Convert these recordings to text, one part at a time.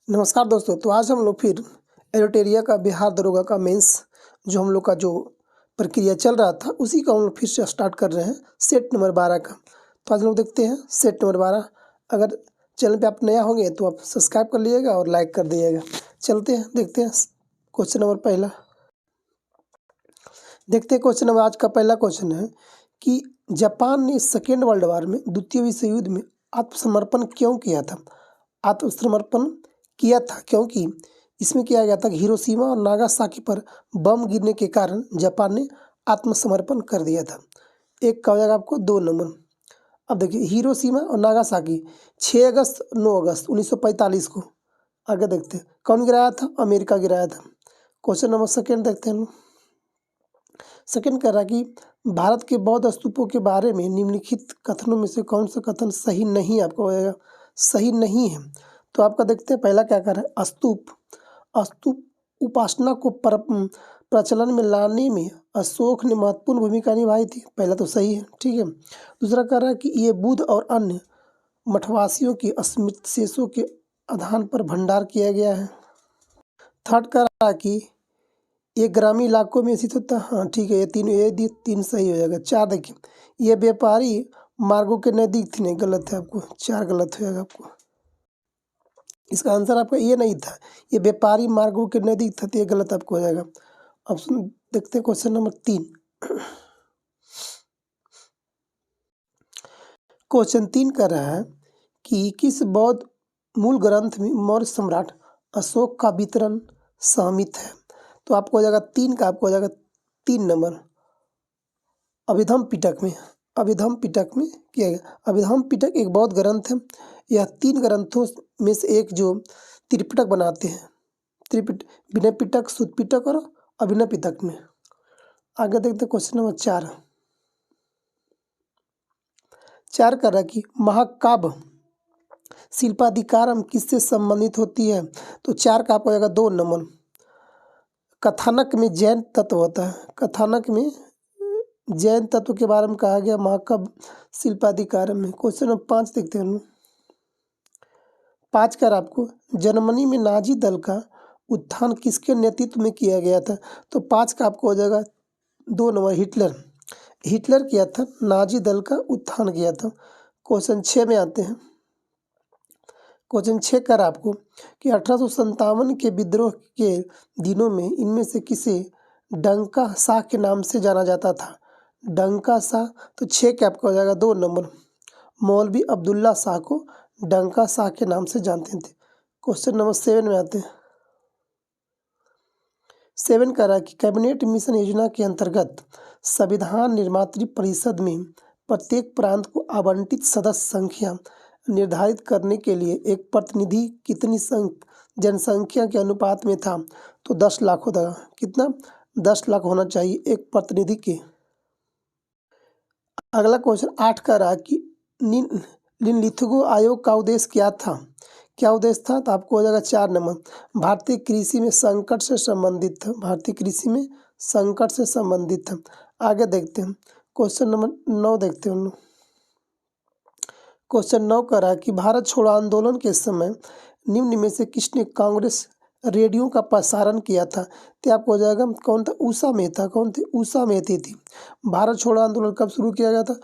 नमस्कार दोस्तों। तो आज हम लोग फिर एरोटेरिया का बिहार दरोगा का मेंस जो हम लोग का जो प्रक्रिया चल रहा था उसी का हम लोग फिर से स्टार्ट कर रहे हैं सेट नंबर 12 का। तो आज हम लोग देखते हैं सेट नंबर 12। अगर चैनल पे आप नया होंगे तो आप सब्सक्राइब कर लीजिएगा और लाइक कर दीजिएगा। चलते हैं, देखते हैं क्वेश्चन नंबर पहला। देखते हैं क्वेश्चन नंबर आज का पहला क्वेश्चन है कि जापान ने सेकेंड वर्ल्ड वॉर में द्वितीय विश्व युद्ध में आत्मसमर्पण क्यों किया था। आत्मसमर्पण किया था क्योंकि इसमें किया गया था कि हिरोशिमा और नागासाकी पर बम गिरने के कारण जापान ने आत्मसमर्पण कर दिया था। एक का हो जाएगा आपको 2 नंबर। अब देखिए हिरोशिमा और नागासाकी 6 अगस्त 9 अगस्त 1945 को। आगे देखते हैं कौन गिराया था, अमेरिका गिराया था। क्वेश्चन नंबर सेकेंड देखते हैं। सेकेंड कह रहा है कि भारत के बौद्ध स्तूपों के बारे में निम्नलिखित कथनों में से कौन सा कथन सही नहीं आपको हो जाएगा, सही नहीं है। तो आपका देखते हैं पहला क्या कर रहा है, स्तूप उपासना को प्रचलन में लाने में अशोक ने महत्वपूर्ण भूमिका निभाई थी। पहला तो सही है, ठीक है। दूसरा कह रहा है कि ये बुद्ध और अन्य मठवासियों के स्मृतिशेषों के आधार पर भंडार किया गया है। थर्ड कह रहा है कि ये ग्रामीण इलाकों में स्थित होता है। हाँ ठीक है, ये तीन सही हो जाएगा। 4 देखिए ये व्यापारी मार्गों के नज़दीक थी, नहीं गलत है आपको, 4 गलत हो जाएगा आपको। इसका आंसर आपका ये नहीं था, ये व्यापारी मार्गों के नज़दीक था, तो ये गलत आपको हो जाएगा। ऑप्शन देखते हैं क्वेश्चन नंबर 3। क्वेश्चन 3 कर रहा है कि किस बौद्ध मूल ग्रंथ में मौर्य सम्राट अशोक का वितरण सहमित है। तो आपको हो जाएगा 3 का, आपको हो जाएगा 3 नंबर। अभिधम्म पिटक में किया गया। अभिधम्म पिटक एक बौद्ध ग्रंथ है। यह 3 ग्रंथों में से एक जो त्रिपिटक बनाते हैं। विनय पिटक, सुत्त पिटक और अभिनव पिटक में। आगे देखते क्वेश्चन नंबर 4 कर रहा है कि महाकाव्य शिल्पाधिकारम किससे संबंधित होती है। तो 4 का आपको हो जाएगा 2 नंबर। कथानक में जैन तत्व होता है, कथानक में जैन तत्व के बारे में कहा गया महाकाव्य शिल्पाधिकारम में। क्वेश्चन नंबर 5 देखते हैं हम। 5 कर आपको जर्मनी में नाजी दल का उत्थान किसके नेतृत्व में किया गया था। तो 5 का आपको हो जाएगा 2 नंबर। हिटलर किया था, नाजी दल का उत्थान किया था। क्वेश्चन 6 में आते हैं। क्वेश्चन 6 कर आपको कि 1857 के विद्रोह के दिनों में इनमें से किसे डंका शाह के नाम से जाना जाता था। डंका शाह, तो 6 के आपका हो जाएगा 2 नंबर। मौलवी अब्दुल्ला शाह को डंका शाह के नाम से जानते थे। क्वेश्चन नंबर 7 में आते हैं। 7 कह रहा है कि कैबिनेट मिशन योजना के अंतर्गत संविधान निर्मात्री परिषद में प्रत्येक प्रांत को आवंटित सदस्य संख्या निर्धारित करने के लिए एक प्रतिनिधि कितनी जनसंख्या के अनुपात में था। तो 10 लाख होता है। कितना, 10 लाख होना चाहिए एक प्रतिनिधि के। अगला क्वेश्चन 8 का रहा कि निम्नलिखित आयोग का उद्देश्य क्या था। क्या उद्देश्य था, तो आपको हो जाएगा 4 नंबर। भारतीय कृषि में संकट से संबंधित था, भारतीय कृषि में संकट से संबंधित था। आगे देखते हैं क्वेश्चन नंबर 9 देखते हैं हम लोग। क्वेश्चन 9 का रहा कि भारत छोड़ो आंदोलन के समय निम्न में से किसने कांग्रेस रेडियो का प्रसारण किया था। तो आपको हो जाएगा कौन था, उषा मेहता। कौन थी, उषा मेहती थी। भारत छोड़ो आंदोलन कब शुरू किया गया था,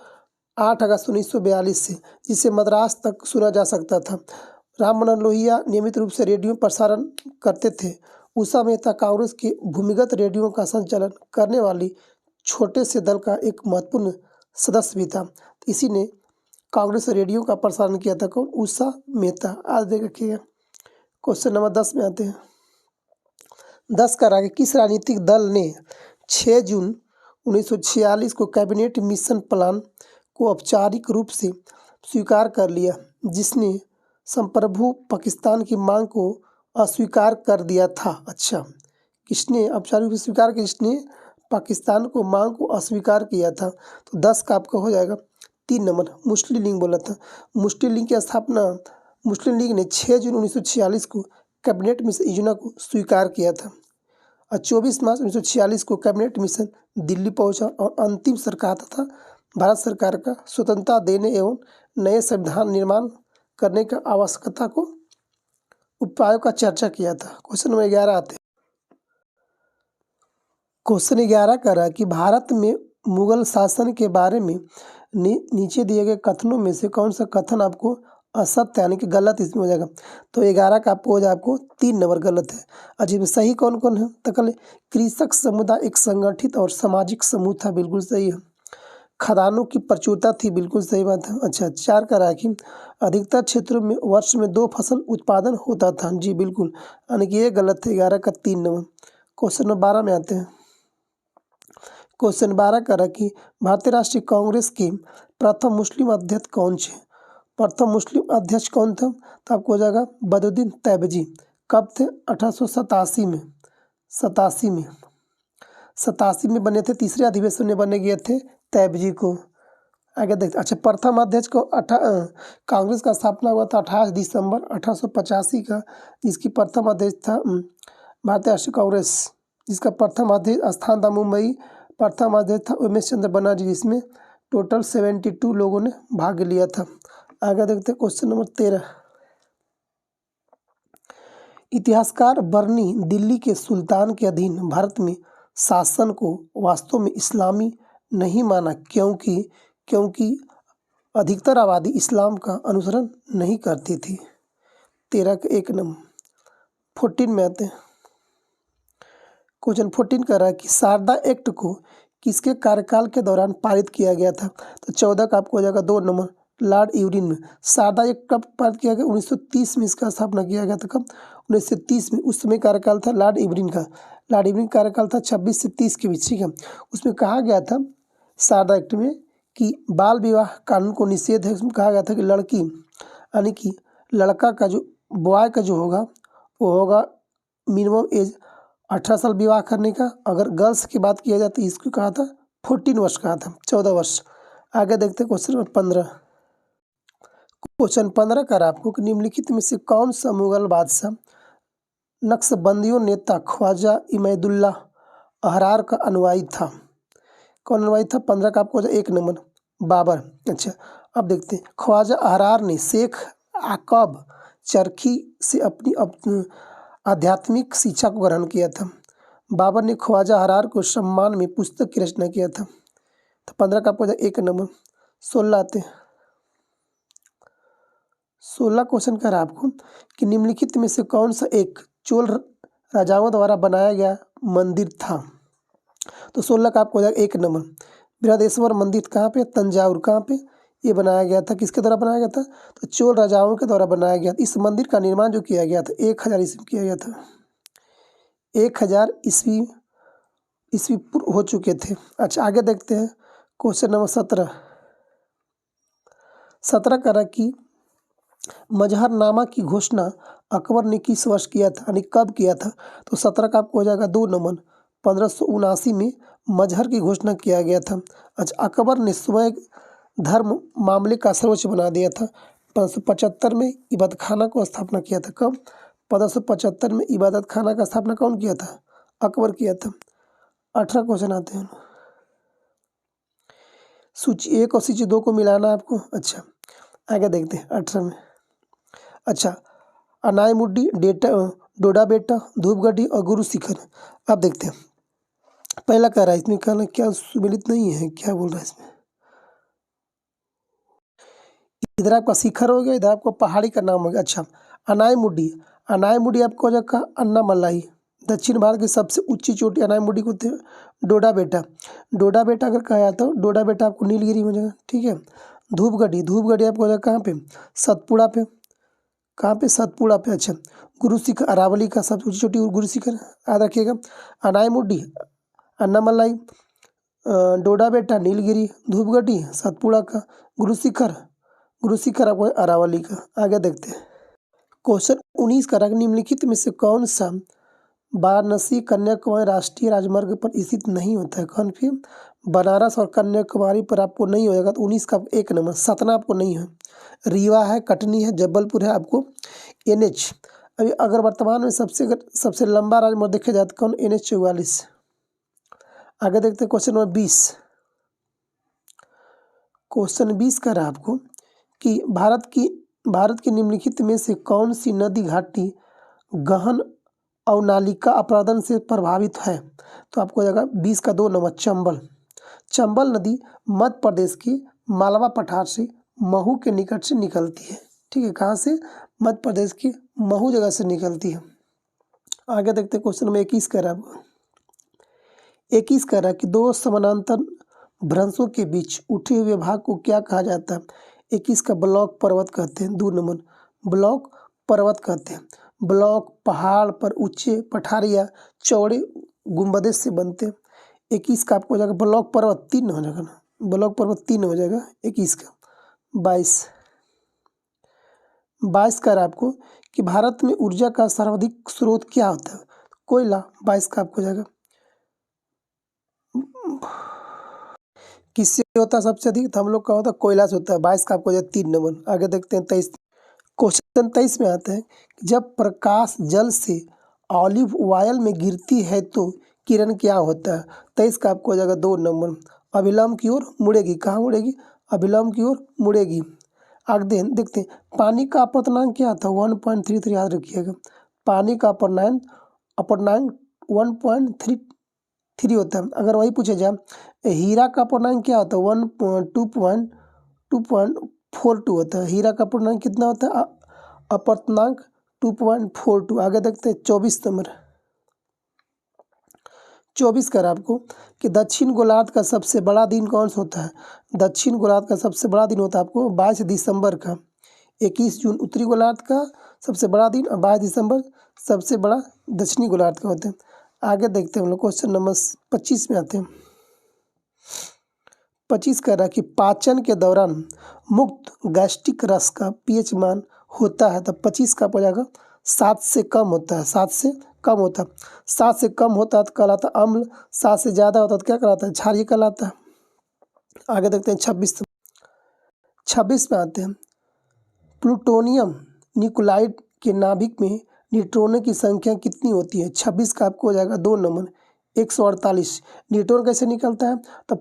8 अगस्त 1942 से, जिसे मद्रास तक सुना जा सकता था। राम मनोहर लोहिया नियमित रूप से रेडियो प्रसारण करते थे। उषा मेहता कांग्रेस के भूमिगत रेडियो का संचालन करने वाली छोटे से दल का एक महत्वपूर्ण सदस्य भी था। इसी ने कांग्रेस रेडियो का प्रसारण किया था। कौन, उषा मेहता। आज देख रखिएगा। क्वेश्चन नंबर 10 में आते हैं। 10 का रहा किस राजनीतिक दल ने 6 जून 1946 को कैबिनेट मिशन प्लान को औपचारिक रूप से स्वीकार कर लिया, जिसने संप्रभु पाकिस्तान की मांग को अस्वीकार कर दिया था। अच्छा, किसने औपचारिक रूप से स्वीकार किया, जिसने पाकिस्तान को मांग को अस्वीकार किया था। तो 10 का आपका हो जाएगा 3 नंबर। मुस्लिम लीग बोला था। मुस्लिम लीग की स्थापना मुस्लिम लीग ने 6 जून 1946 को कैबिनेट मिशन योजना को स्वीकार किया था और 24 मार्च 1946 को कैबिनेट मिशन दिल्ली पहुंचा और अंतिम सरकार तथा भारत सरकार का स्वतंत्रता देने एवं नए संविधान निर्माण करने की आवश्यकता को उपायों का चर्चा किया था। क्वेश्चन नंबर 11 आते हैं। क्वेश्चन 11 कह रहा है कि भारत में मुगल शासन के बारे में नीचे दिए गए कथनों में से कौन सा कथन आपको असत्य यानी कि गलत इसमें हो जाएगा। तो 11 का आपको हो जाए आपको 3 नंबर गलत है। अच्छा इसमें सही कौन कौन है तो कल कृषक समुदाय एक संगठित और सामाजिक समूह था, बिल्कुल सही है। खदानों की प्रचुरता थी, बिल्कुल सही बात है। अच्छा 4 का रहा है कि अधिकतर क्षेत्रों में वर्ष में 2 फसल उत्पादन होता था, जी बिल्कुल, यानी कि ये गलत है। 11 का 3 नंबर। क्वेश्चन नंबर 12 में आते हैं। क्वेश्चन 12 का रहा कि भारतीय राष्ट्रीय कांग्रेस के प्रथम मुस्लिम अध्यक्ष कौन थे। प्रथम मुस्लिम अध्यक्ष कौन था तो आपको हो जाएगा बदरुद्दीन तैयबजी। कब थे 1887 में। 87 में बने थे, तीसरे अधिवेशन में बने गए थे तैयबजी को। आगे देखते। अच्छा प्रथम अध्यक्ष को कांग्रेस का स्थापना हुआ था 28 दिसंबर 1885 का। इसकी प्रथम अध्यक्ष था भारतीय राष्ट्रीय कांग्रेस, जिसका प्रथम अध्यक्ष स्थान था मुंबई। प्रथम अध्यक्ष था उमेश चंद्र बनर्जी, जिसमें टोटल 72 लोगों ने भाग लिया था। आगे देखते हैं क्वेश्चन नंबर 13। इतिहासकार बर्नी दिल्ली के सुल्तान के अधीन भारत में शासन को वास्तव में इस्लामी नहीं माना, क्योंकि अधिकतर आबादी इस्लाम का अनुसरण नहीं करती थी। 13 का 1 नंबर। 14 में आते हैं। क्वेश्चन 14 कह रहा है कि शारदा एक्ट को किसके कार्यकाल के दौरान पारित किया गया था। तो 14 का आपको हो जाएगा 2 नंबर, लॉर्ड इरविन में। शारदा एक्ट कब पारित किया गया 1930 में इसका स्थापना किया गया था। कब 1930 में। उस समय कार्यकाल था लॉर्ड इरविन का। लॉर्ड इरविन कार्यकाल था 26 से 30 के बीच, ठीक है। उसमें कहा गया था शारदा एक्ट में कि बाल विवाह कानून को निषेध है। उसमें कहा गया था कि लड़की यानी कि लड़का का जो बॉय का जो होगा वो होगा मिनिमम एज 18 साल विवाह करने का। अगर गर्ल्स की बात किया जाए तो इसको कहा था 14 वर्ष कहा था, 14 वर्ष। आगे देखते हैं क्वेश्चन नंबर 15। क्वेश्चन 15 कर आपको कि निम्नलिखित में से कौन सा मुगल बादशाह नक्शबंदियों नेता ख्वाजा इमैदुल्ला अहरार का अनुयायी था। कौन अनुयायी था। 15 का आपको 1 नंबर, बाबर। अच्छा अब देखते हैं। ख्वाजा अहरार ने शेख आकब चरखी से अपनी आध्यात्मिक शिक्षा को ग्रहण किया था। बाबर ने ख्वाजा अहरार को सम्मान में पुस्तक की रचना किया था। तो 15 का आपको 1 नंबर। 16 आते हैं। 16 क्वेश्चन कर आपको कि निम्नलिखित में से कौन सा एक चोल राजाओं द्वारा बनाया गया मंदिर था। तो 16 का आपको हो जाएगा 1 नंबर। बृहदेश्वर मंदिर कहाँ पे, तंजावुर। कहाँ पे ये बनाया गया था, किसके द्वारा बनाया गया था तो चोल राजाओं के द्वारा बनाया गया। इस मंदिर का निर्माण जो किया गया था 1000 ईस्वी किया गया था। 1000 ईस्वी पूर्व हो चुके थे। अच्छा आगे देखते हैं क्वेश्चन नंबर 17। 17 करा कि मजहरनामा की घोषणा अकबर ने किस वर्ष किया था, यानी कब किया था। तो 17 का आपको हो जाएगा 2 नंबर। 1579 में मजहर की घोषणा किया गया था। अच्छा अकबर ने स्वयं धर्म मामले का सर्वोच्च बना दिया था। 1575 में इबादत खाना को स्थापना किया था। कब 1575 में इबादत खाना का स्थापना कौन किया था, अकबर किया था। 18 क्वेश्चन आते हैं। सूची 1 और सूची 2 को मिलाना आपको। अच्छा आगे देखते हैं 18 में। अच्छा अनायमुड्डी डोडा बेटा धूपगढ़ी और गुरु शिखर। अब देखते हैं पहला कह रहा है इसमें कहना क्या सुमिलित नहीं है, क्या बोल रहा है इसमें। इधर आपका शिखर हो गया, इधर आपको पहाड़ी का नाम हो गया। अच्छा अनायमुड्डी आपको हो जाएगा अन्नामलाई। दक्षिण भारत की सबसे ऊंची चोटी अनायमुड्डी को डोडा बेटा अगर कहा जाता तो डोडा बेटा आपको नीलगिरी में जाएगा, ठीक है। धूपगढ़ी आपको हो जाएगा कहाँ पे, सतपुड़ा पे। कहाँ पे, सतपुड़ा पे। अच्छा गुरु शिखर अरावली का सबसे ऊंची चोटी गुरु शिखर, याद रखिएगा। अनायमुड्डी अन्नामलाई, डोडा बेटा नीलगिरी, धूपगढ़ी सतपुड़ा का, गुरु शिखर आपको अरावली का। आगे देखते हैं क्वेश्चन 19 का निम्नलिखित में से कौन सा वाराणसी कन्याकुमारी राष्ट्रीय राजमार्ग पर स्थित नहीं होता है। कौन फिर बनारस और कन्याकुमारी पर आपको नहीं हो जाएगा। तो 19 का 1 नंबर। सतना आपको नहीं है, रीवा है, कटनी है, जबलपुर है आपको NH। अभी अगर वर्तमान में सबसे लंबा राजमार्ग देखा जाए तो कौन, NH 44। आगे देखते हैं क्वेश्चन नंबर 20। क्वेश्चन 20 कर रहा है आपको कि भारत की निम्नलिखित में से कौन सी नदी घाटी गहन अवनालिका अपरदन से प्रभावित है। तो आपको हो जाएगा 20 का 2 नंबर चंबल। चंबल नदी मध्य प्रदेश के मालवा पठार से महू के निकट से निकलती है। ठीक है, कहाँ से? मध्य प्रदेश की महू जगह से निकलती है। आगे देखते हैं क्वेश्चन नंबर 21 कह रहा है 21 कह रहा है कि दो समानांतर भ्रंशों के बीच उठे हुए भाग को क्या कहा जाता है? 21 का ब्लॉक पर्वत कहते हैं। 2 नंबर ब्लॉक पर्वत कहते हैं। ब्लॉक पहाड़ पर ऊंचे पठार या चौड़े गुंबदे से बनते हैं। 21 का आपको हो जाएगा ब्लॉक पर्वत 3 हो जाएगा ना, ब्लॉक पर्वत 3 हो जाएगा 21 का। 22 कह रहा है आपको कि भारत में ऊर्जा का सर्वाधिक स्रोत क्या होता है? कोयला। 22 का आपको हो जाएगा। किससे होता है सबसे अधिक? तो हम लोग का होता है कोयला से होता है। 22 का आपको हो जाएगा 3 नंबर। आगे देखते हैं 23। क्वेश्चन 23 में आता है कि जब प्रकाश जल से ऑलिव ऑयल में गिरती है तो किरण क्या होता है? 23 का आपको हो जाएगा 2 नंबर अभिलंब की ओर मुड़ेगी। कहाँ मुड़ेगी? अभिलंब की ओर मुड़ेगी। आगे देखते हैं पानी का अपवर्तनांक क्या था? 1.33 याद रखिएगा। पानी का अपवर्तनांक 1.33 होता है। अगर वही पूछे जाए हीरा का अपवर्तनांक क्या होता है? 2.42 होता है। हीरा का अपवर्तनांक कितना होता है? अपवर्तनांक 2.42। आगे देखते हैं 24 नंबर। 24 कर आपको कि दक्षिण गोलार्ध का सबसे बड़ा दिन कौन सा होता है? दक्षिण गोलार्ध का सबसे बड़ा दिन होता है आपको 22 दिसंबर का। 21 जून उत्तरी गोलार्ध का सबसे बड़ा दिन और 22 दिसंबर सबसे बड़ा दक्षिणी गोलार्ध का होता है। आगे देखते हैं हम लोग क्वेश्चन नंबर 25 में आते हैं। 25 कह रहा है कि पाचन के दौरान मुक्त गैस्ट्रिक रस का पीएच मान होता है। तो 25 का हो जाएगा 7 से कम होता है। 7 से कम होता है। 7 से कम होता है तो कहलाता है अम्ल। 7 से ज़्यादा होता है तो क्या कहलाता है? क्षारीय कहलाता है। आगे देखते हैं 26 में आते हैं। प्लूटोनियम न्यूक्लाइड के नाभिक में न्यूट्रॉनों की संख्या कितनी होती है? 26 का आपको हो जाएगा 2 नंबर 148। न्यूट्रॉन कैसे निकलता है? तो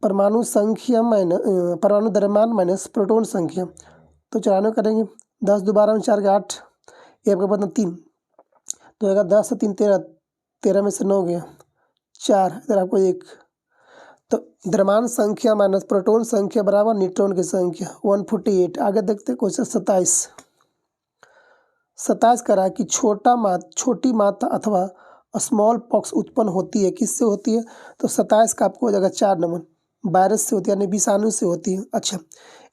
परमाणु संख्या परमाणु द्रव्यमान माइनस प्रोटॉन संख्या। तो 94 करेंगे 10 2 12 में 4 के 8 ये आपका पता 3 तो होगा 10 से 3 13 13 में से 9 गया 4 इधर आपको 1। तो द्रव्यमान संख्या माइनस प्रोटॉन संख्या बराबर न्यूट्रॉन की संख्या 148। आगे देखते हैं क्वेश्चन 27 करा कि छोटी माता अथवा स्मॉल पॉक्स उत्पन्न होती है। किससे होती है? तो 27 का आपको हो जाएगा 4 नंबर वायरस से होती है, यानी विषाणु से होती है। अच्छा,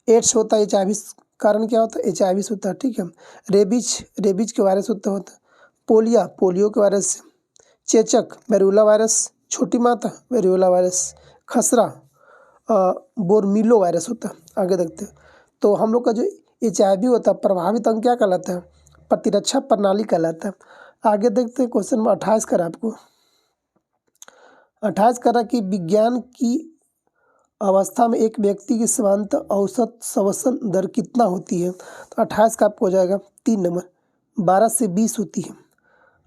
एड्स होता है HIV। कारण क्या होता है? HIV होता है। ठीक है। रेबीज के वायरस होता है। पोलियो के वायरस से। चेचक वेरुला वायरस। छोटी माता वेरुला वायरस। खसरा बोरमिलो वायरस होता है। आगे देखते हैं तो हम लोग का जो HIV होता है प्रभावित अंग क्या कहलाता है? प्रतिरक्षा प्रणाली कहलाता है। आगे देखते हैं क्वेश्चन नंबर 28 करा आपको 28 करा कि विज्ञान की अवस्था में एक व्यक्ति की सामान्य औसत श्वसन दर कितना होती है? तो 28 का आपको हो जाएगा 3 नंबर 12 से 20 होती है।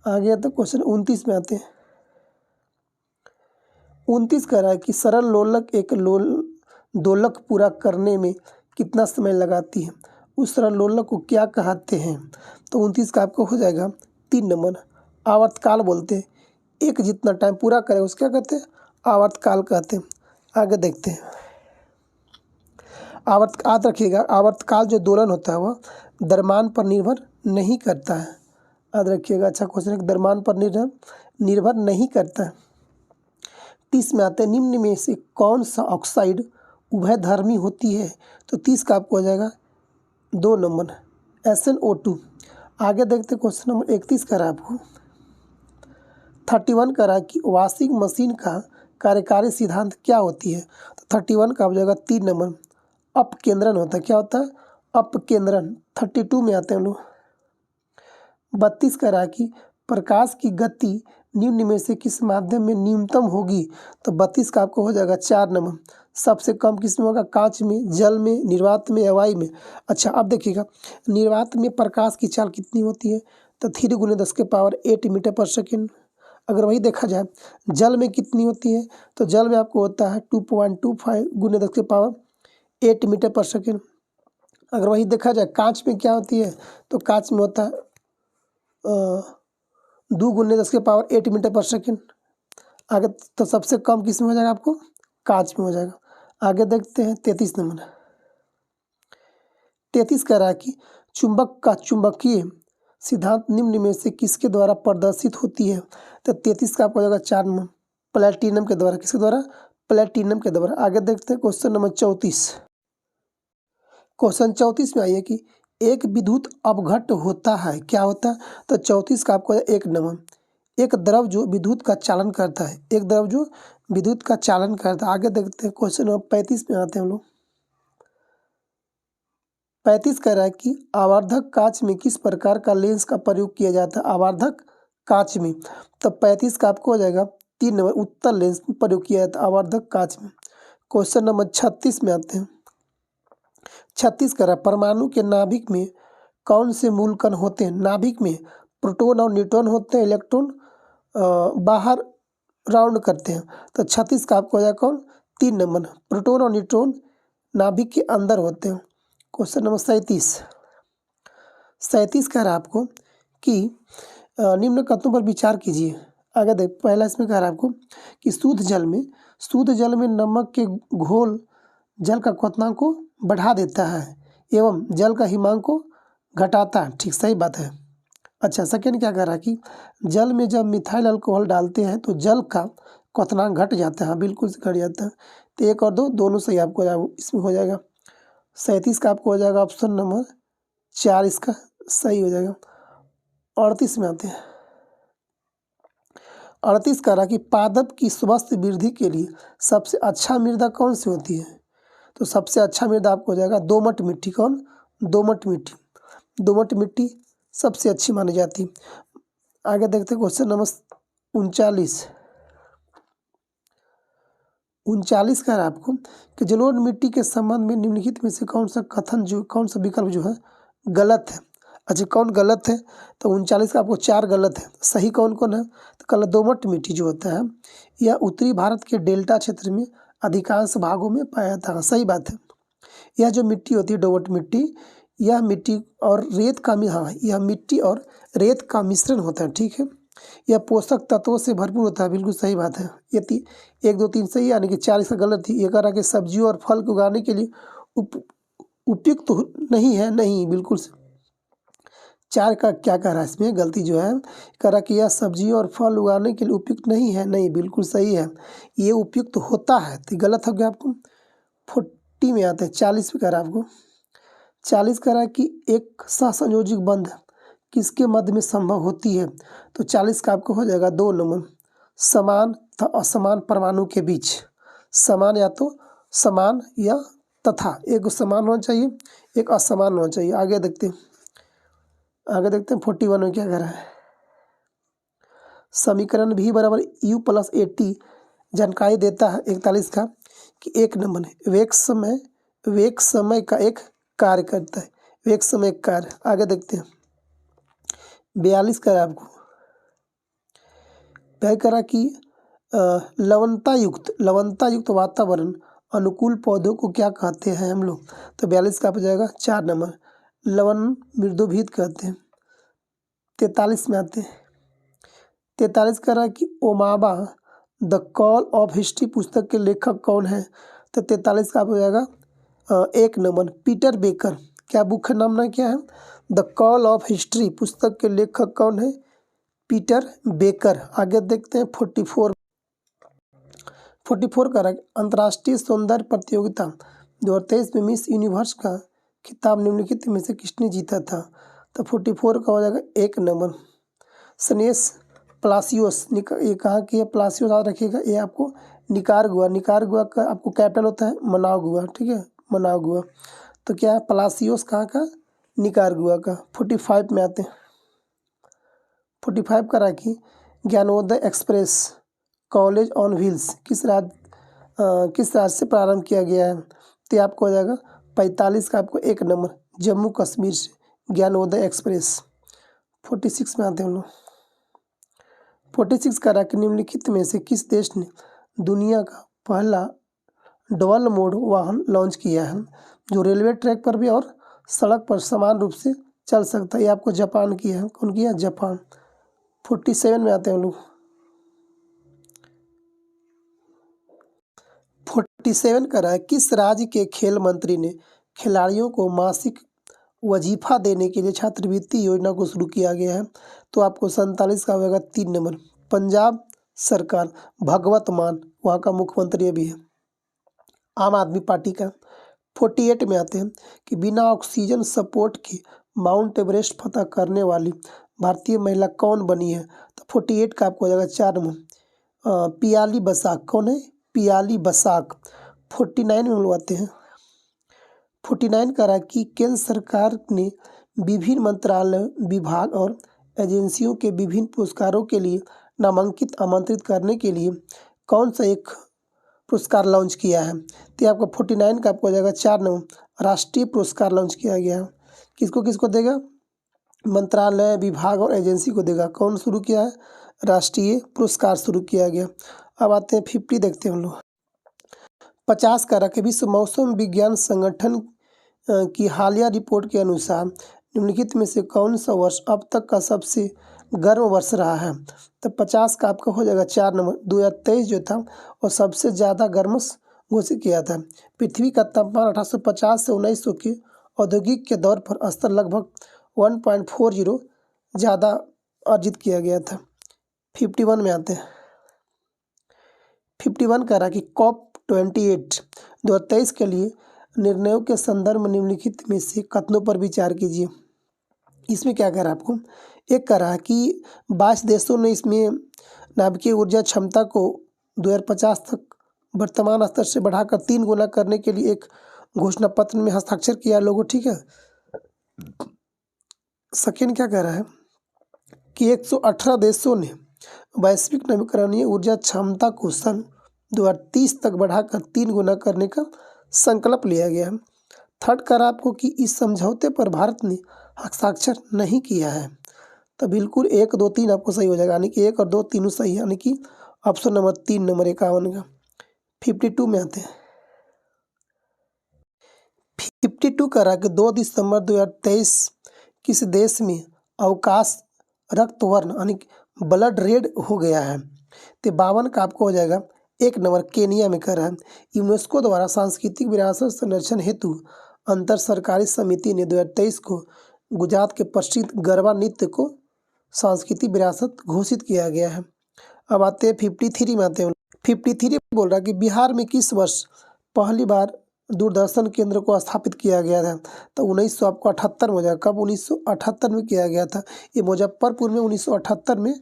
आगे तो क्वेश्चन 29 में आते हैं। 29 कह रहा है कि सरल लोलक एक दोलक पूरा करने में कितना समय लगाती है? उस सरल लोलक को क्या कहते हैं? तो 29 का आपको हो जाएगा 3 नंबर आवर्तकाल बोलते हैं। एक जितना टाइम पूरा करे उसको क्या कहते हैं? आवर्तकाल कहते हैं। आगे देखते हैं याद रखिएगा आवर्तकाल जो दोलन होता है वह द्रव्यमान पर निर्भर नहीं करता है। याद रखिएगा। अच्छा क्वेश्चन है, द्रव्यमान पर निर्भर नहीं करता है। 30 में आते हैं निम्न में से कौन सा ऑक्साइड उभयधर्मी होती है? तो 30 का आपको हो जाएगा 2 नंबर SnO2। आगे देखते क्वेश्चन नंबर 31 करा आपको 31 करा कि वॉशिंग मशीन का कार्यकारी सिद्धांत क्या होती है? तो 31 का हो जाएगा 3 नंबर अपकेंद्रण होता है। क्या होता है? अपकेंद्रण। 32 में आते हैं हम लोग 32 करा कि प्रकाश की गति निम्न में से किस माध्यम में न्यूनतम होगी? तो 32 का आपको हो जाएगा 4 नंबर सबसे कम किस में होगा? कांच में, जल में, निर्वात में या वायु में। अच्छा अब देखिएगा निर्वात में प्रकाश की चाल कितनी होती है? तो 3 × 10⁸ मीटर पर सेकेंड। अगर वही देखा जाए जल में कितनी होती है? तो जल में आपको होता है 2.25 × 10⁸ मीटर पर सेकेंड। अगर वही देखा जाए कांच में क्या होती है? तो कांच में होता है 2 गुने 10 के पावर 8 मीटर पर सेकेंड। आगे तो सबसे कम किस में हो जाएगा आपको, कांच में हो जाएगा। आगे देखते हैं 33 नंबर। 33 कह रहा है कि चुंबक का चुंबकीय सिद्धांत निम्न में से किसके द्वारा प्रदर्शित होती है। तो 33 का आपको हो जाएगा 4 नंबर, प्लेटिनम के द्वारा। किसके द्वारा, प्लेटिनम के द्वारा। आगे देखते हैं क्वेश्चन नंबर 34। क्वेश्चन 34 में आइए कि एक विद्युत अपघट्ट होता है, क्या होता है। तो 34 का आपको 1 नंबर। एक द्रव जो विद्युत का चालन करता है, एक द्रव जो विद्युत का चालन करता है। आगे देखते हैं क्वेश्चन नंबर 35 में आते हैं हम लोग। 35 कह रहा है कि आवर्धक कांच में किस प्रकार का लेंस का प्रयोग किया जाता है। आवर्धक कांच में, तो 35 का आपको हो जाएगा 3 नंबर, उत्तल लेंस प्रयोग किया जाता है आवर्धक कांच में। क्वेश्चन नंबर 36 में आते हैं। 36 कह रहा है परमाणु के नाभिक में कौन से मूल कण होते हैं। नाभिक में प्रोटॉन और न्यूट्रॉन होते हैं, इलेक्ट्रॉन बाहर राउंड करते हैं। तो 36 का आपको हो जाएगा कौन, 3 नंबर, प्रोटॉन और न्यूट्रॉन नाभिक के अंदर होते हैं। Question number 37। 37 कह रहा है आपको कि निम्न कथनों पर विचार कीजिए। आगे देख, पहला इसमें कह रहा है आपको कि शुद्ध जल में नमक के घोल जल का क्वथनांक को बढ़ा देता है एवं जल का हिमांक को घटाता है। ठीक, सही बात है। अच्छा, सेकेंड क्या कह रहा है कि जल में जब मिथाइल अल्कोहल डालते हैं तो जल का क्वथनांक घट जाता है। बिल्कुल घट जाता है। तो 1 और 2 दोनों सही आपको इसमें हो जाएगा। 37 का आपको हो जाएगा ऑप्शन नंबर 4 इसका सही हो जाएगा। 38 में आते हैं। 38 कह रहा कि पादप की स्वस्थ वृद्धि के लिए सबसे अच्छा मृदा कौन सी होती है। तो सबसे अच्छा मृदा आपको हो जाएगा दोमट मिट्टी। कौन, दोमट मिट्टी। दोमट मिट्टी सबसे अच्छी मानी जाती है। आगे देखते हैं क्वेश्चन नंबर 39। 39 कह रहा है आपको कि जलोढ़ मिट्टी के संबंध में निम्नलिखित में से कौन सा विकल्प जो है गलत है। अच्छा, कौन गलत है। तो 39 का आपको 4 गलत है। सही कौन कौन है। तो कल दोमट मिट्टी जो होता है यह उत्तरी भारत के डेल्टा क्षेत्र में अधिकांश भागों में पाया जाता है। सही बात है। यह जो मिट्टी होती है दोमट मिट्टी, यह मिट्टी और रेत का यह मिट्टी और रेत का मिश्रण होता है। ठीक है, यह पोषक तत्वों से भरपूर होता है। बिल्कुल सही बात है। ये 1 2 3 सही, यानी कि 4 इसका गलत थी। ये कह रहा कि सब्जियों और फल को उगाने के लिए उपयुक्त नहीं है, नहीं बिल्कुल। 4 का क्या कह रहा है इसमें गलती जो है, कह रहा कि यह सब्जियों और फल उगाने के लिए उपयुक्त नहीं है, नहीं बिल्कुल सही है, ये उपयुक्त होता है। तो गलत हो गया आपको। 40 में आते हैं। 40 पे कह रहा है आपको, 40 कह रहा है कि एक सहसंयोजिक बंध किसके मध्य में संभव होती है। तो 40 का आपको हो जाएगा 2 नंबर, समान तथा असमान परमाणु के बीच। समान या तो समान या तथा, एक समान होना चाहिए, एक असमान होना चाहिए। आगे देखते हैं 41 में क्या कह रहा है। समीकरण भी बराबर U + AT जानकारी देता है 41 का कि 1 नंबर है वेग समय का एक कार्य करता है। वेग समय एक कार्य। आगे देखते हैं 42 कह रहा है आपको, वह कह रहा कि लवणता युक्त वातावरण अनुकूल पौधों को क्या कहते हैं हम लोग। तो 42 का हो जाएगा 4 नंबर, लवण मृदुभीत कहते हैं। 43 में आते हैं। 43 कह रहा है कि ओमाबा द कॉल ऑफ हिस्ट्री पुस्तक के लेखक कौन है। तो 43 का हो जाएगा 1 नंबर, पीटर बेकर। क्या बुक का नाम क्या है, द कॉल ऑफ हिस्ट्री पुस्तक के लेखक कौन है, पीटर बेकर। आगे देखते हैं 44 कह रहा है अंतर्राष्ट्रीय सौंदर्य प्रतियोगिता 2023 में मिस यूनिवर्स का खिताब निम्नलिखित में से किसने जीता था। तो 44 का हो जाएगा 1 नंबर, स्नेस प्लासियोस। ये कहा कि ये प्लासियोस याद रखिएगा, ये आपको निकारागुआ का आपको कैपिटल होता है मनागुआ। ठीक है, मनागुआ। तो क्या है प्लासियोस कहाँ का, निकारागुआ का। 45 में आते हैं। 45 कह रहा कि Gyanodaya express college on wheels किस राज्य से प्रारंभ किया गया है। तो आपको हो जाएगा 45 का आपको 1 नंबर, जम्मू कश्मीर से ज्ञानोदय एक्सप्रेस। 46 में आते हैं हम लोग। 46 कह रहा कि निम्नलिखित में से किस देश ने दुनिया का पहला डबल मोड वाहन लॉन्च किया है जो रेलवे ट्रैक पर भी और सड़क पर समान रूप से चल सकता है। ये आपको जापान की है, कौन की है, जापान। 47 में आते हैं हम लोग। 47 कह रहा है किस राज्य के खेल मंत्री ने खिलाड़ियों को मासिक वजीफा देने के लिए छात्रवृत्ति योजना को शुरू किया गया है? तो आपको 47 का होगा 3 नंबर, पंजाब सरकार। भगवत मान वहाँ का मुख्यमंत्री अभी है, आम आदमी पार्टी का। 48 में आते हैं कि बिना ऑक्सीजन सपोर्ट के माउंट एवरेस्ट फतह करने वाली भारतीय महिला कौन बनी है? तो 48 का आपको हो जाएगा 4 नंबर, पियाली बसाक। कौन है? पियाली बसाक। 49 में हम लोग आते हैं। 49 कह रहा है कि केंद्र सरकार ने विभिन्न मंत्रालय, विभाग और एजेंसियों के विभिन्न पुरस्कारों के लिए नामांकित आमंत्रित करने के लिए कौन सा एक पुरस्कार लॉन्च किया है? तो आपका 49 का आपको हो जाएगा 4 नंबर, राष्ट्रीय पुरस्कार लॉन्च किया गया है। किसको किसको देगा? मंत्रालय, विभाग और एजेंसी को देगा। कौन शुरू किया है? राष्ट्रीय पुरस्कार शुरू किया गया। अब आते हैं 50, देखते हैं हम लोग। 50 का रखे विश्व मौसम विज्ञान संगठन की हालिया रिपोर्ट के अनुसार निम्नलिखित में से कौन सा वर्ष अब तक का सबसे गर्म वर्ष रहा है? तो 50 का आपका हो जाएगा 4 नंबर, 2023 जो था और सबसे ज़्यादा गर्म घोषित किया था। पृथ्वी का तापमान 1850 से 1900 के औद्योगिक के दौर पर स्तर लगभग 1.40 ज़्यादा अर्जित किया गया था। 51 में आते हैं। 51 कह रहा है कि COP28 2023 के लिए निर्णयों के संदर्भ में निम्नलिखित में से कथनों पर विचार कीजिए। इसमें क्या कह रहा है आपको? एक कह रहा है कि 22 देशों ने इसमें नाभिकीय ऊर्जा क्षमता को 2050 तक वर्तमान स्तर से बढ़ाकर 3 गुना करने के लिए एक घोषणा पत्र में हस्ताक्षर किया लोगों, ठीक है। सेकेंड क्या कह रहा है कि 118 देशों ने वैश्विक नवीकरणीय ऊर्जा क्षमता को सन 2030 तक बढ़ाकर 3 गुना करने का संकल्प लिया गया है। थर्ड कह रहा आपको कि इस समझौते पर भारत ने हस्ताक्षर नहीं किया है। तो बिल्कुल 1, 2, 3 आपको सही हो जाएगा, यानी कि 1 और 2 तीनों सही है, यानी कि ऑप्शन नंबर 3 नंबर 51 का। 52 में आते हैं। 52 कह रहा है कि 2 दिसंबर 2023 किस देश में अवकाश रक्त वर्ण यानी ब्लड रेड हो गया है? तो 52 का आपको हो जाएगा 1 नंबर, केनिया में कर रहा है। यूनेस्को द्वारा सांस्कृतिक विरासत संरक्षण हेतु अंतर सरकारी समिति ने 2023 को गुजरात के प्रसिद्ध गरबा नृत्य को सांस्कृतिक विरासत घोषित किया गया है। अब आते हैं 53 में आते हैं। 53 बोल रहा है कि बिहार में किस वर्ष पहली बार दूरदर्शन केंद्र को स्थापित किया गया था? तो 1978 में हो जाएगा। कब? 1978 में किया गया था। ये मुजफ्फरपुर में 1978 में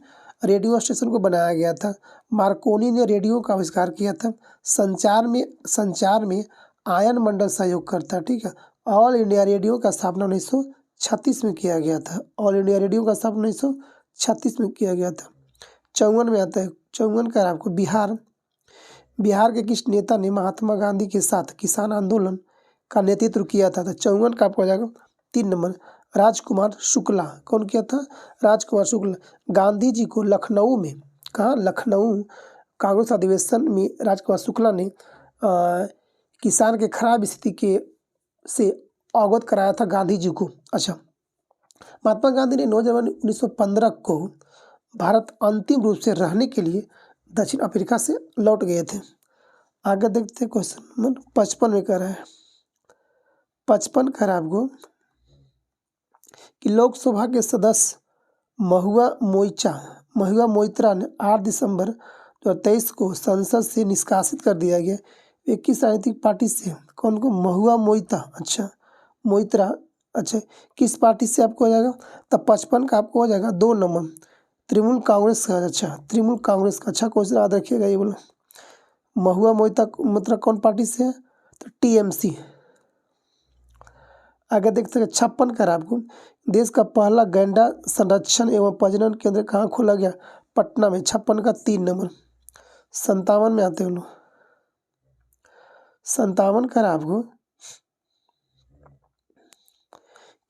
रेडियो स्टेशन को बनाया गया था। मार्कोनी ने रेडियो का आविष्कार किया था। संचार में आयन मंडल सहयोग करता है, ठीक है। ऑल इंडिया रेडियो का स्थापना 1936 में किया गया था। ऑल इंडिया रेडियो का स्थापना 1936 में किया गया था। 54 में आता है। 54 का आपको बिहार के किस नेता ने महात्मा गांधी के साथ किसान आंदोलन का नेतृत्व किया था? तो 54 का आपको हो जाएगा 3 नंबर, राजकुमार शुक्ला। कौन किया था? राजकुमार शुक्ला। गांधी जी को लखनऊ में, कहाँ? लखनऊ कांग्रेस अधिवेशन में राजकुमार शुक्ला ने किसान के खराब स्थिति के से अवगत कराया था गांधी जी को। अच्छा, महात्मा गांधी ने 9 जनवरी 1915 को भारत अंतिम रूप से रहने के लिए दक्षिण अफ्रीका से लौट गए थे। आगे देखते हैं क्वेश्चन नंबर 55 में कह रहा है। 55 कह रहा है आपको कि लोकसभा के सदस्य महुआ मोइत्रा ने 8 दिसंबर 2023 को संसद से निष्कासित कर दिया गया। ये किस राजनीतिक पार्टी से? कौन को? महुआ मोइत्रा। अच्छा, मोइत्रा। अच्छा, किस पार्टी से आपको हो जाएगा? तब 55 का आपको हो जाएगा 2 नंबर, तृणमूल कांग्रेस का। अच्छा, तृणमूल कांग्रेस का। अच्छा क्वेश्चन याद रखिएगा ये बोला। महुआ मोइत्रा कौन पार्टी से है? तो TMC। आगे देखते हैं 56 का आपको, देश का पहला गैंडा संरक्षण एवं प्रजनन केंद्र कहाँ खोला गया? पटना में। 56 का 3 नंबर। 57 में आते हैं लोग। 57 का आपको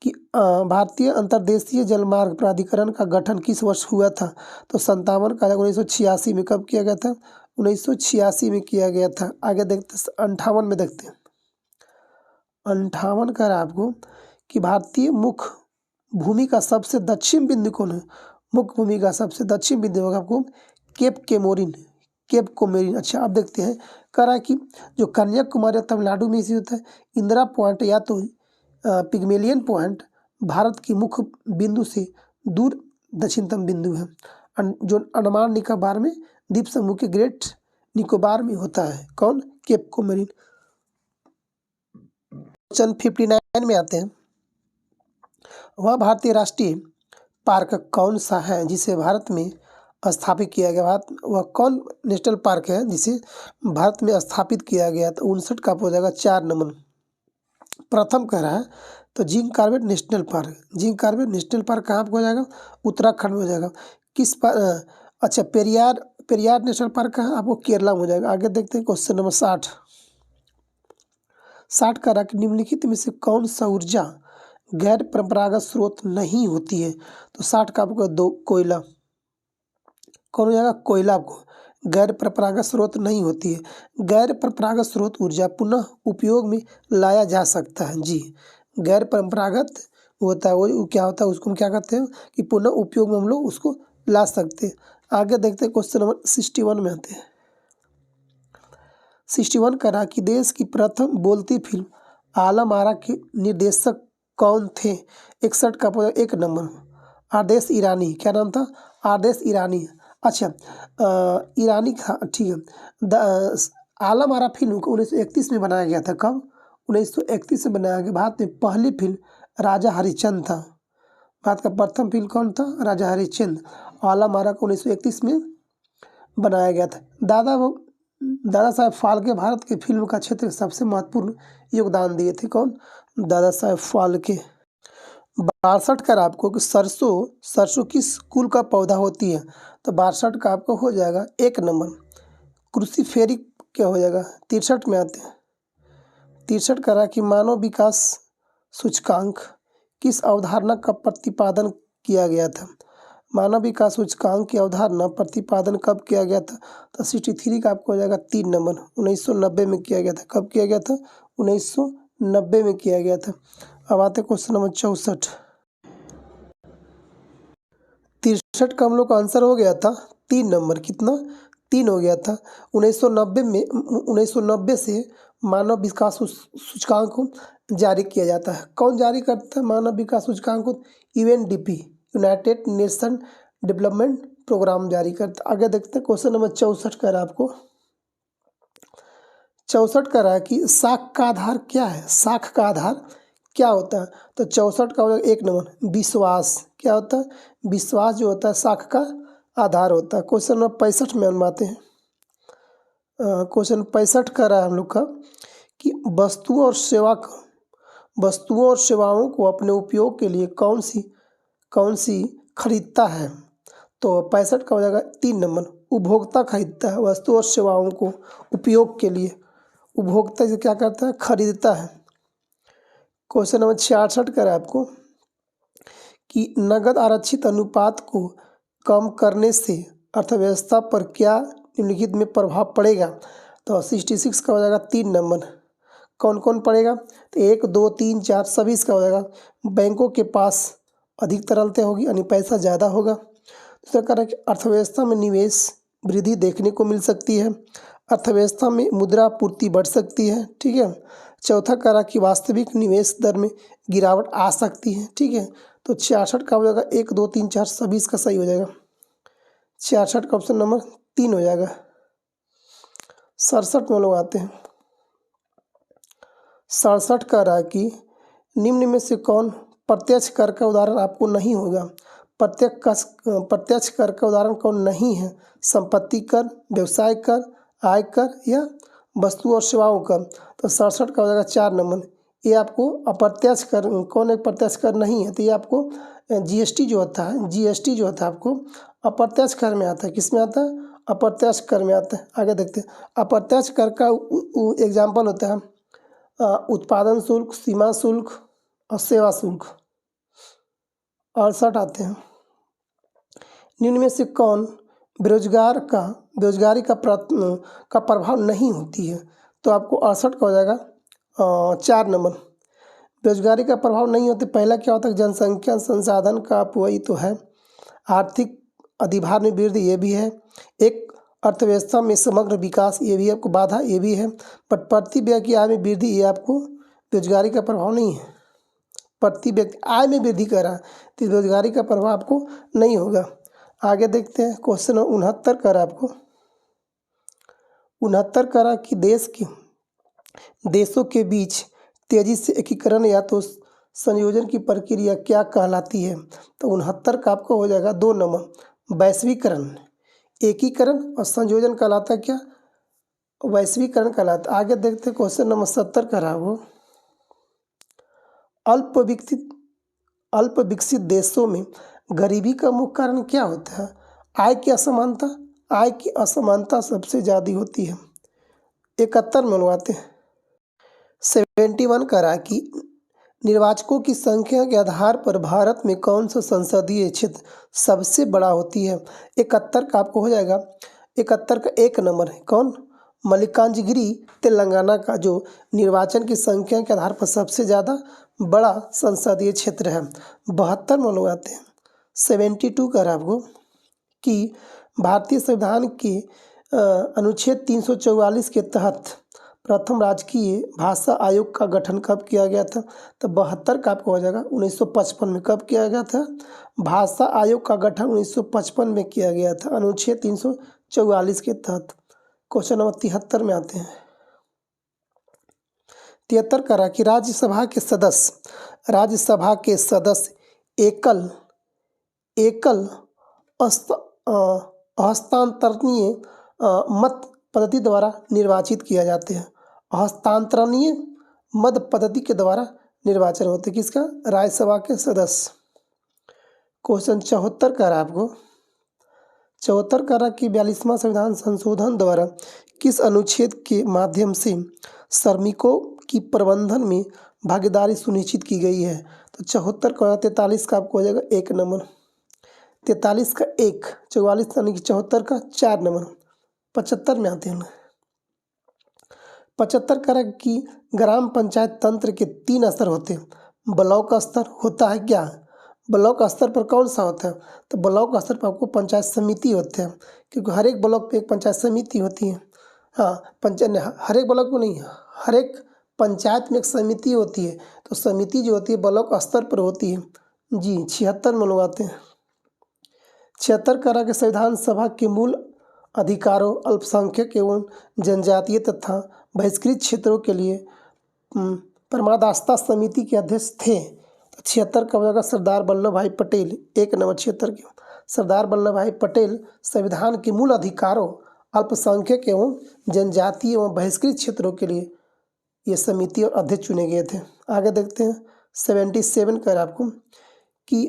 कि भारतीय अंतर्देशीय जलमार्ग प्राधिकरण का गठन किस वर्ष हुआ था? तो 57 का 1986 में। कब किया गया था? 1986 में किया गया था। आगे देखते हैं 58 में देखते हैं। 58 का आपको कि भारतीय भूमि का सबसे दक्षिण बिंदु कौन है? मुख्य भूमि का सबसे दक्षिण बिंदु होगा आपको केप कोमोरिन, केप कोमोरिन। अच्छा, अब देखते हैं कह रहा है कि जो कन्याकुमारी और तमिलनाडु में स्थित होता है इंदिरा पॉइंट या तो पिग्मेलियन पॉइंट भारत की मुख्य बिंदु से दूर दक्षिणतम बिंदु है, जो अंडमान निकोबार में द्वीप समूह के ग्रेट निकोबार में होता है। कौन? Cap Comorin. क्वेश्चन 59 में आते हैं, वह भारतीय राष्ट्रीय पार्क कौन सा है जिसे भारत में स्थापित किया गया? वह कौन नेशनल पार्क है जिसे भारत में स्थापित किया गया? तो 59 का हो जाएगा 4 नंबर। प्रथम कह रहा है तो Jim Corbett national park. Jim Corbett national park कहाँ पर हो जाएगा? उत्तराखंड में हो जाएगा। किस पर? अच्छा, पेरियार नेशनल पार्क कहाँ? आपको केरला में हो जाएगा। आगे देखते हैं क्वेश्चन नंबर 60 का रहा कि निम्नलिखित में से कौन सा ऊर्जा गैर परंपरागत स्रोत नहीं होती है? तो 60 का आपको 2 कोयला। कौन हो जाएगा? कोयला आपको गैर परंपरागत स्रोत नहीं होती है। गैर परंपरागत स्रोत ऊर्जा पुनः उपयोग में लाया जा सकता है। जी, गैर परंपरागत होता है वो क्या होता है, उसको हम क्या कहते हैं कि पुनः उपयोग में हम लोग उसको ला सकते हैं। आगे देखते हैं क्वेश्चन नंबर 61 में आते हैं। 61 का रहा कि देश की प्रथम बोलती फिल्म आलम आरा के निर्देशक कौन थे? 61 का 1 नंबर आदेश ईरानी। क्या नाम था? आदेश ईरानी। अच्छा, ईरानी का, ठीक है। आलम आरा फिल्म को 1931 में बनाया गया था। कब? 1931 में बनाया गया। भारत में पहली फिल्म राजा हरिश्चंद्र था। भारत का प्रथम फिल्म कौन था? राजा हरिश्चंद्र। आलम आरा को 1931 में बनाया गया था। दादा साहेब फाल्के भारत के फिल्म का क्षेत्र में सबसे महत्वपूर्ण योगदान दिए थे। कौन? दादा साहेब फाल्के। 62 का आपको कि सरसों किस कुल का पौधा होती है? तो 62 का आपको हो जाएगा 1 नंबर कृषि फेरी। क्या हो जाएगा? 63 में आते हैं। 63 का रहा कि मानव विकास सूचकांक किस अवधारणा का प्रतिपादन किया गया था? मानव विकास सूचकांक की अवधारणा प्रतिपादन कब किया गया था? तो 63 का आपको हो जाएगा 3 नंबर 1990 में किया गया था। कब किया गया था? 1990 में किया गया था। अब आते क्वेश्चन नंबर 64। 63 का हम लोग का आंसर हो गया था 3 नंबर। कितना? 3 हो गया था। 1990 से मानव विकास सूचकांक को जारी किया जाता है। कौन जारी करता है मानव विकास सूचकांक को? UNDP, United Nation Development Programme जारी करता है। आगे देखते हैं क्वेश्चन नंबर 64 का आपको 64 का रहा कि साख का आधार क्या है? साख का आधार क्या होता है? तो 64 का हो जाएगा 1 नंबर विश्वास। क्या होता है? विश्वास जो होता है साख का आधार होता है। क्वेश्चन नंबर 65 में हम आते हैं। क्वेश्चन 65 का रहा है हम लोग का कि वस्तुओं और सेवाओं को अपने उपयोग के लिए कौन सी खरीदता है? तो 65 का हो जाएगा 3 नंबर उपभोक्ता खरीदता है। वस्तु और सेवाओं को उपयोग के लिए उपभोक्ता से क्या करता है? खरीदता है। क्वेश्चन नंबर 66 का है आपको कि नगद आरक्षित अनुपात को कम करने से अर्थव्यवस्था पर क्या निम्नलिखित में प्रभाव पड़ेगा? तो 66 का हो जाएगा 3 नंबर। कौन कौन पड़ेगा? तो 1, 2, 3, 4 सभी इसका हो जाएगा। बैंकों के पास अधिक तरलता होगी यानी पैसा ज़्यादा होगा। दूसरा कारण कि अर्थव्यवस्था में निवेश वृद्धि देखने को मिल सकती है। अर्थव्यवस्था में मुद्रा आपूर्ति बढ़ सकती है। ठीक है। चौथा कारण कि वास्तविक निवेश दर में गिरावट आ सकती है। ठीक है। तो 66 का हो जाएगा 1, 2, 3, 4 सभी इसका सही हो जाएगा। 66 का ऑप्शन नंबर 3 हो जाएगा। 67 में लोग आते हैं। 67 का रहा कि निम्न में से कौन प्रत्यक्ष कर का उदाहरण आपको नहीं होगा? प्रत्यक्ष कर का उदाहरण कौन नहीं है? संपत्ति कर, व्यवसाय कर, आय कर या वस्तु और सेवाओं कर। तो 67 का हो जाएगा 4 नंबर। ये आपको अप्रत्यक्ष कर कौन एक प्रत्यक्ष कर नहीं है? तो ये आपको जीएसटी जो होता है आपको अप्रत्यक्ष कर में आता है। किस में आता है? अप्रत्यक्ष कर में आता है। आगे देखते हैं। अप्रत्यक्ष कर का एग्जाम्पल होता है उत्पादन शुल्क, सीमा शुल्क और सेवा शुल्क। 68 आते हैं। निम्न में से कौन बेरोजगारी का प्रभाव नहीं होती है? तो आपको 68 का हो जाएगा 4 नंबर बेरोजगारी का प्रभाव नहीं होते, पहला क्या होता है, जनसंख्या संसाधन का अपव्यय तो है, आर्थिक अधिभार में वृद्धि ये भी है, एक अर्थव्यवस्था में समग्र विकास ये भी आपको बाधा ये भी है, बट प्रति व्यक्ति की आय में वृद्धि ये आपको बेरोजगारी का प्रभाव नहीं है। प्रति व्यक्ति आय में वृद्धि कर रहा है तो बेरोजगारी का प्रभाव आपको नहीं होगा। आगे देखते हैं क्वेश्चन 69 कर आपको 69 करा कि देशों के बीच तेजी से एकीकरण या तो संयोजन की प्रक्रिया क्या कहलाती है। तो 69 का आपको हो जाएगा 2 नंबर, वैश्वीकरण। एकीकरण और संयोजन कहलाता क्या, वैश्वीकरण कहलाता। आगे देखते हैं क्वेश्चन नंबर 70 करा वो अल्प विकसित देशों में गरीबी का मुख्य कारण क्या होता है। आय की असमानता सबसे ज़्यादा होती है। 71 में बनवाते हैं 71 करा कि निर्वाचकों की संख्या के आधार पर भारत में कौन सा संसदीय क्षेत्र सबसे बड़ा होती है। 71 का आपको हो जाएगा 71 का 1 नंबर है कौन, मल्लिकार्जुगिरी तेलंगाना का जो निर्वाचन की संख्या के आधार पर सबसे ज़्यादा बड़ा संसदीय क्षेत्र है। 72 में लगाते हैं 72 कर आपको कि भारतीय संविधान के अनुच्छेद 344 के तहत प्रथम राजकीय भाषा आयोग का गठन कब किया गया था। तो 72 का आपको हो जाएगा 1955 में। कब किया गया था, भाषा आयोग का गठन 1955 में किया गया था अनुच्छेद 344 के तहत। क्वेश्चन नंबर 73 में आते हैं 73 करा कि राज्यसभा के सदस्य एकल हस्तांतरणीय मत पद्धति द्वारा निर्वाचित किया जाते हैं। हस्तांतरणीय मत पद्धति के द्वारा निर्वाचन होते हैं किसका, राज्यसभा के सदस्य। क्वेश्चन 74 करा आपको 74 करा कि 42वां संविधान संशोधन द्वारा किस अनुच्छेद के माध्यम से श्रमिकों की प्रबंधन में भागीदारी सुनिश्चित की गई है। तो 74 का 43 का आपको हो जाएगा 1 नंबर, 43 का 1, 44 यानी कि 74 का 4 नंबर। 75 में आते हैं 75 करा कि ग्राम पंचायत तंत्र के 3 स्तर होते हैं। ब्लॉक स्तर होता है क्या, ब्लॉक स्तर पर कौन सा होता है, तो ब्लॉक स्तर पर आपको पंचायत समिति होते हैं, क्योंकि हर एक ब्लॉक पे एक पंचायत समिति होती है। हाँ, हर एक ब्लॉक को नहीं, हर एक पंचायत में एक समिति होती है, तो समिति जो होती है ब्लॉक स्तर पर होती है जी। 76 में लगाते हैं 76 करा के संविधान सभा के मूल अधिकारों, अल्पसंख्यक एवं जनजातीय तथा बहिष्कृत क्षेत्रों के लिए परमादास्ता समिति के अध्यक्ष थे। 76 का होगा सरदार वल्लभ भाई पटेल। 1 नंबर 76 के सरदार वल्लभ भाई पटेल संविधान के मूल अधिकारों, अल्पसंख्यक एवं जनजातीय एवं बहिष्कृत क्षेत्रों के लिए ये समिति और अध्यक्ष चुने गए थे। आगे देखते हैं 77 कर आपको कि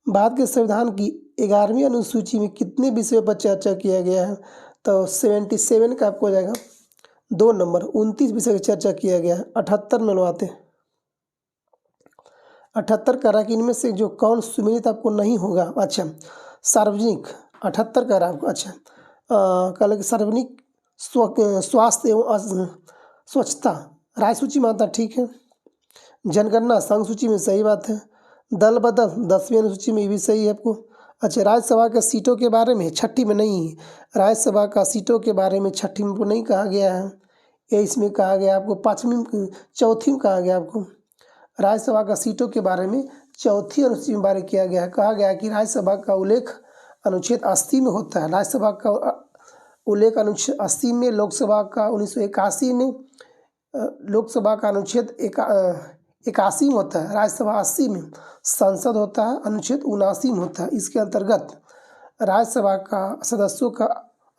भारत के संविधान की 11वीं अनुसूची में कितने विषयों पर चर्चा किया गया है। तो 77 का आपको हो जाएगा 2 नंबर, 29 विषय की चर्चा किया गया है। 78 में लगाते हैं 78 करा कि इनमें से जो कौन सुमेलित आपको नहीं होगा। अच्छा, सार्वजनिक 78 करा आपको। अच्छा, कल कि सार्वजनिक स्वास्थ्य एवं स्वच्छता राय सूची में आता, ठीक है। जनगणना संघ सूची में, सही बात है। दल बदल 10वीं अनुसूची में भी सही है आपको। अच्छा, राज्यसभा के सीटों के बारे में 6ठी में नहीं है, राज्यसभा का सीटों के बारे में 6ठी में नहीं कहा गया है, ये इसमें कहा गया आपको 4वीं में कहा गया आपको। राज्यसभा का सीटों के बारे में 4थी अनुसूची में बारे किया गया है। कहा गया कि राज्यसभा का उल्लेख अनुच्छेद 80 में होता है, राज्यसभा का उल्लेख अनुच्छेद 80 में, लोकसभा का 1981 में, लोकसभा का अनुच्छेद 81 में होता है, राज्यसभा 80 में, संसद होता है अनुच्छेद 79 में होता है। इसके अंतर्गत राज्यसभा का सदस्यों का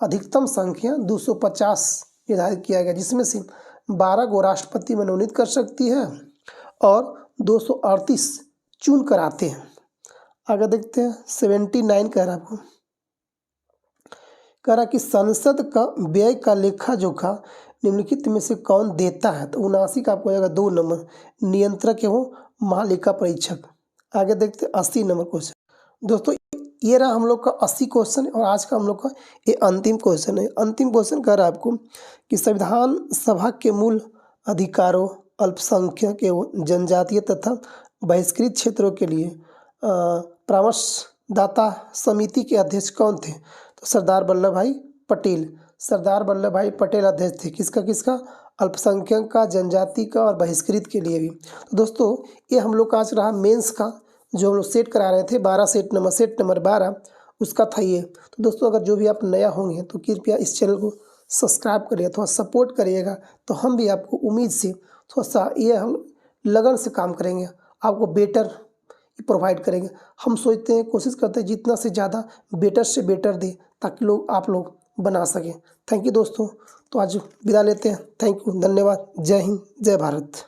अधिकतम संख्या 250 निर्धारित किया गया, जिसमें से 12 को राष्ट्रपति मनोनीत कर सकती है और 238 चुन कर आते हैं। आगे देखते हैं 79 कह रहा आपको, कह रहा कि संसद का व्यय का लेखा जोखा निम्नलिखित में से कौन देता है। तो 79 का आपको हो जाएगा 2 नंबर, नियंत्रक एवं महालेखा परीक्षक। आगे देखते हैं 80 नंबर क्वेश्चन। दोस्तों ये रहा हम लोग का 80 क्वेश्चन और आज का हम लोग का ये अंतिम क्वेश्चन है। अंतिम क्वेश्चन कह रहा है आपको कि संविधान सभा के मूल अधिकारों, अल्पसंख्यक एवं जनजातीय तथा बहिष्कृत क्षेत्रों के लिए परामर्शदाता समिति के अध्यक्ष कौन थे? तो सरदार वल्लभ भाई पटेल। सरदार वल्लभ भाई पटेल अध्यक्ष थे। किसका? अल्पसंख्यक का, जनजाति का और बहिष्कृत के लिए भी। तो दोस्तों ये हम लोग का आज रहा मेंस का, जो हम लोग सेट करा रहे थे 12 सेट नंबर 12 उसका था ये। तो दोस्तों अगर जो भी आप नया होंगे तो कृपया इस चैनल को सब्सक्राइब करिए, थोड़ा सपोर्ट करिएगा, तो हम भी आपको उम्मीद से थोड़ा सा ये हम लगन से काम करेंगे, आपको बेटर प्रोवाइड करेंगे। हम सोचते हैं, कोशिश करते हैं जितना से ज़्यादा बेटर से बेटर दे, ताकि आप लोग बना सकें। थैंक यू दोस्तों। तो आज विदा लेते हैं। थैंक यू, धन्यवाद। जय हिंद, जय भारत।